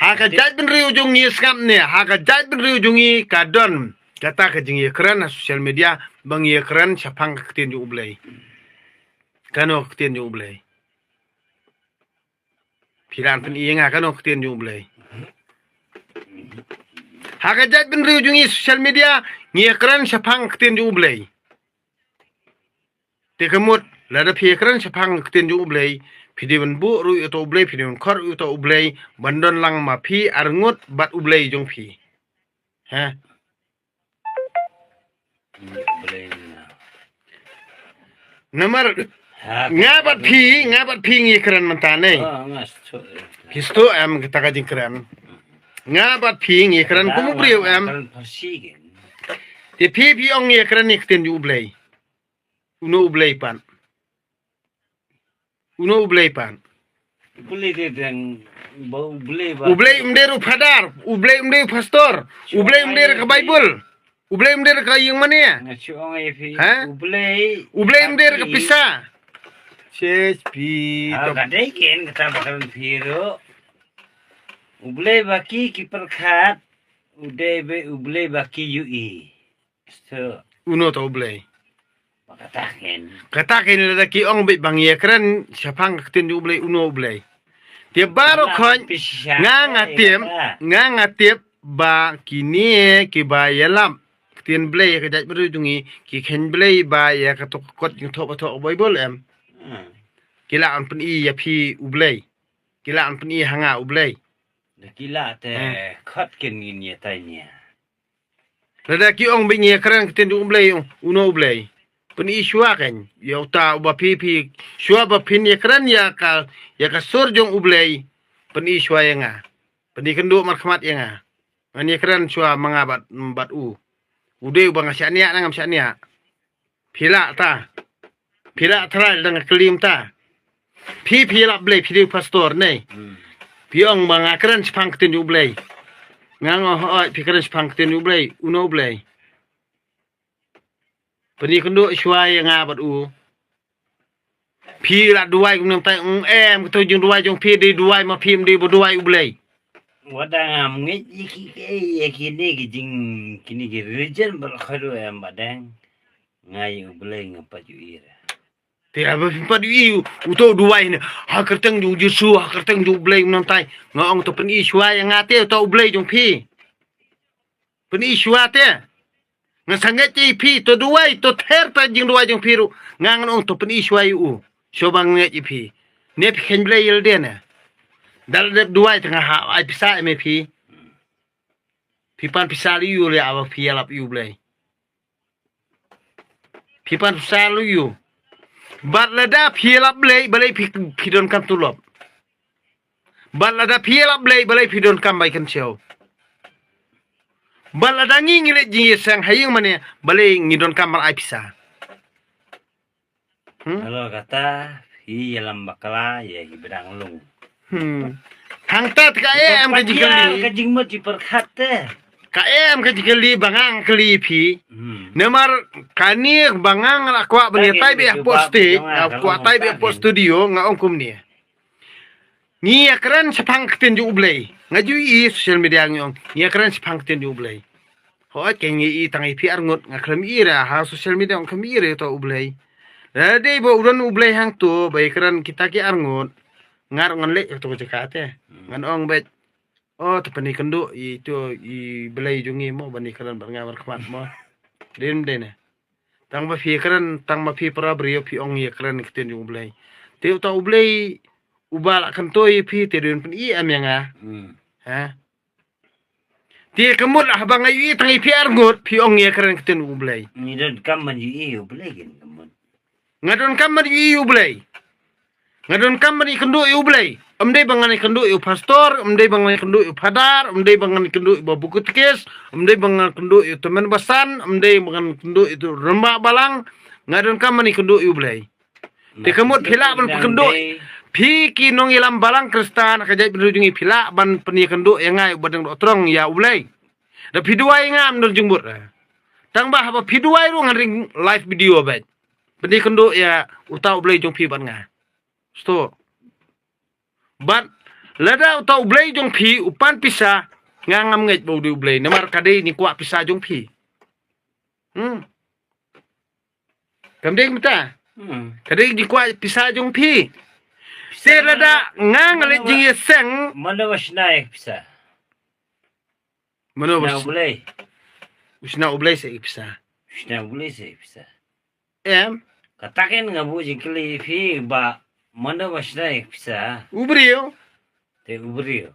Hakajat ben riu jungi skam ne hakajat ben riu jungi kadon kata ke jingi keren social media bang ye keren sapang ketien ju ublai kano ketien ju ublai piran pen ienga kano ketien ju ublai hakajat ben riu jungi social media ngi keren sapang ketien ju ublai te kemut lada pi keren sapang ketien ju ublai pidi ben bu ru itu ublai pidi ben kor itu ublai bandon lang ma pi arngut bat ublai jong pi ha Nomor ngabat pi ngi keren mentane. Histo em kita kajing keren. Ngabat pi ngi keren kumu priu em. Ti pi ong ngi keren ni keten ju ublai. Uno ublai pan. Ublai de dan Ublai umderu padar, ublai umderu pastor, ublai umderu ke Bible. Ublay umder ka yung mania. Ha? Ublay umder ka pisa. CHP. Kadai ken kata bakalan piro. Ublay baki kiperkat. Ublay baki UI. So. Uno to ublay. Katakin lada ki ong bit bang ye keren siapang ketin ublay uno ublay. Dia baru kon ngatip ba kini ki ba yalam. Tien blay ka jat beru jungi ki ken blay ba ya ka tok kot yung tok Bible em. Kila an pen I ya pi ublay. Kila an pen I hanga ublay. Kila te kot ken ni tanya. Lada ki ong bingi keren ketien du ublay uno ublay. Pen I shua kan. Ya uta uba pi shua ba pin ya keren ya ka sur jong ublay. Pen I shua ya nga. Pen I kendu markhamat ya nga. Ngan ya keren shua mangabat bat u. Udah bang asyania nang asyania. Pila tral dengan kelim ta. Pila blay pi pastor nei. Piong bang akran sepang ketin ju blay. Ngang oi pikran sepang ketin ju blay, uno blay. Pani kendo syai ngabat u. Pila duai kum tai em ketu jung duai jung pi di duai ma pim di duai u blay. Wadang ngit kini ki region berkhadu em badang ngai ublay ngapa juira. Tiada apa yu uto duai ni hakerteng jung Yesu hakerteng jung ublay menantai ngong to pen I syua yang ngate to ublay jung pi. Pen I syua te. Ngasangat ti pi to duai to ter ta jung duai jung pi ru ngang ong to pen I syua yu. Sobang ngat pi. Ne pi ken blay yel de na. Dal dep duai tengah ha ai pisa me pi. Pipan pisa yu le awa pi alap yu blay. Pipan pisa yu. Bat lada pi alap blay balai pi don kam tulop. Bat lada pi alap blay balai pi don kam bai kan siau. Bat lada ngilet jingi sang hayang mane balai ngidon kam mal ai pisa. Kalau kata hi alam bakala ya hibedang lung. Hangtat ka em ka jikali. Ka jingmot di perkate. Ka em ka jikali bangang kali pi. Nemar kani bangang akwa bani tai be posti, akwa tai be studio nga ongkum ni. Ni akran sepang keten ju ublay. Ngaju I social media ngong. Ni akran sepang keten ju ublay. Hoat kengi I tangai pi arngot ngakram I ra ha social media ong kami re to ublay. Dei bo udan ublay hang tu bai kran kita ki arngot. Ngar ngan lek to cekate. Ngan ong bet oh tepani kendu itu I belai jungi mo bani kran berngamar khmat mo. Dem dene. Tang ma pi kran tang ma pi para brio pi ong ye kran keten jung belai. Te to belai ubal kan to pi te den pen I am yang ha. Ti kemut lah bang I tang I pi arngot pi ong ye kran keten jung belai. Ni don kam man I belai gen kemut. Ngadon kam man I belai. Ngadon kam man I kendu I belai. Amdai bangan kendu I pastor, amdai bangan kendu I padar, amdai bangan kendu I buku tikis, amdai bangan kendu I teman basan, amdai bangan kendu itu rembak balang, ngadon kam man I kendu I belai. Te kemut pila ban kendu. Pi ki nong ilam balang kristan kajai berujungi pila ban peni kendu yang ngai badang dotrong ya belai. Da pi duai ngam nur jungbut. Tang bah apa pi duai ru ngaring live video bet. Peni kendu ya utau belai jong pi ban nga. Sto. Bat Lada tau ublay jong pi upan pisa ngangam ngej bau di ublay namar kade ni kuat pisa jong pi. Kamdeng mata. Kade ni kuat pisa jong pi. Se lada ngang le jing seng Mana was naik bisa. mano Nah bas boleh. usna ublay se pisa. Nah boleh sih bisa. Em Katakan ngabu jengkeli fi ba mana was naik bisa. ubrio. Te ubrio.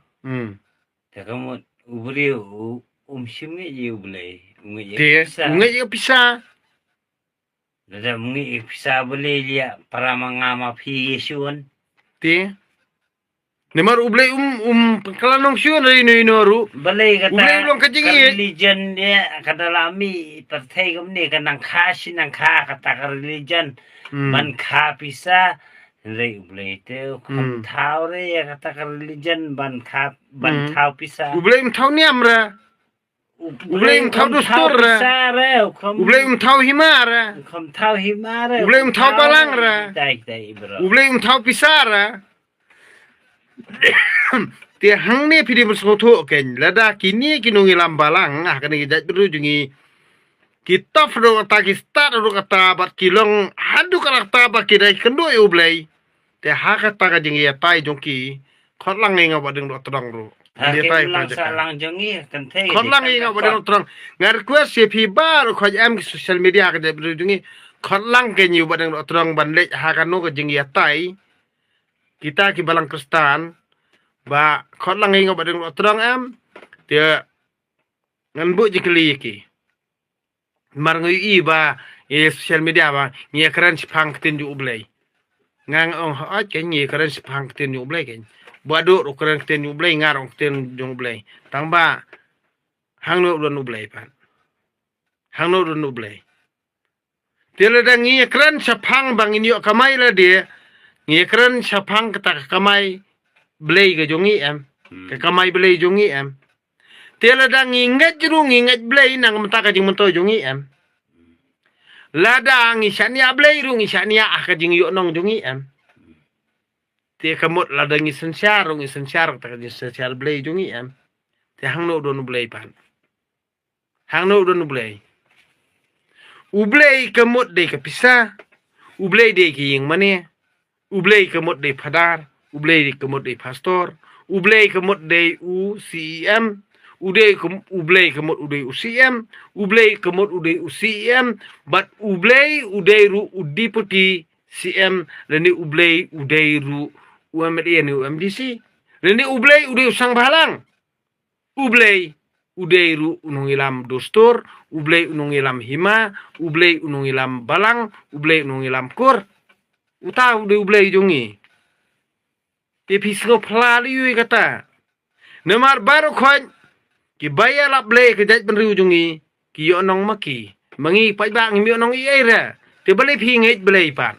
Te kamu ubrio simnya je boleh. Te Bisa. ngej pisa. Lada mungi bisa boleh dia para mangama fi yesuan. Te namar ublay kalanong syun ri no inoru. Boleh kata Ublay ulang kajing iya. religion dia kata lami partai kamu ni kanang kasi nang kata religion ban ka pisa re ublay te kam tau re kata religion ban tau pisa Ublay tau ni amra. Ublay tau dustur ra. pisa re Ublay tau himara. kam tau himare Ublay tau balang ra. dai bro Ublay tau pisara. Ti hang ni pidi bersoto ken lada kini kinungi lambalang kan kita berujungi kita fro kata kita ro kata bat kilong hadu kata ba kidai kendo ublay te ha kata ka jingi tai jongki khotlang nga ba ding do trong ro dia tai lang project lang jongi kan te khotlang nga ba ding trong ngar ku se phi bar khoj am social media ka de berujungi khotlang ke nyu ba ding do trong ban le ha kan no ka jingi tai kita ki balang kristan ba khotlang nga ba ding do trong am dia ngan bu jikli ki mar ngui ba social media ba ngi kran sipang tin ju ublay ngang ong ha ke ngi kran sipang tin ju ublay ken badu ro kran tin ju ublay ngar ong tin ju ublay tang ba hang no don ublay pan hang no don ublay tele da ngi kran sipang bang ini kamai la dia ngi kran sipang kata kamai blay ga jongi em ke kamai blay jongi em tela da nginget juru nginget blay nang mata ka jing mento jungi em lada ngi shania blay ru ngi shania ka jing yo nong jungi em te kamot lada ngi sensyar ta ka jing sensyar blay jungi em te hang no don blay pan hang no don blay ublay kamot de ka pisa ublay de ki ying mane ublay kamot de padar ublay de kamot de pastor ublay kamot de UCM ublay kemot uday UCM ublay kemot uday UCM but ublay uday ru udipoti CM leni ublay uday ru UMD ni UMDC leni ublay uday usang bahalang ublay uday ru unungilam dostur ublay unungilam hima ublay unungilam balang ublay unungilam kur uta uday jongi episgo plali kata nemar baru khon ki bayar la blay ke jaj benriu jungi ki yo nong maki mangi pai bang mi nong i era te bale phi ngej blay pan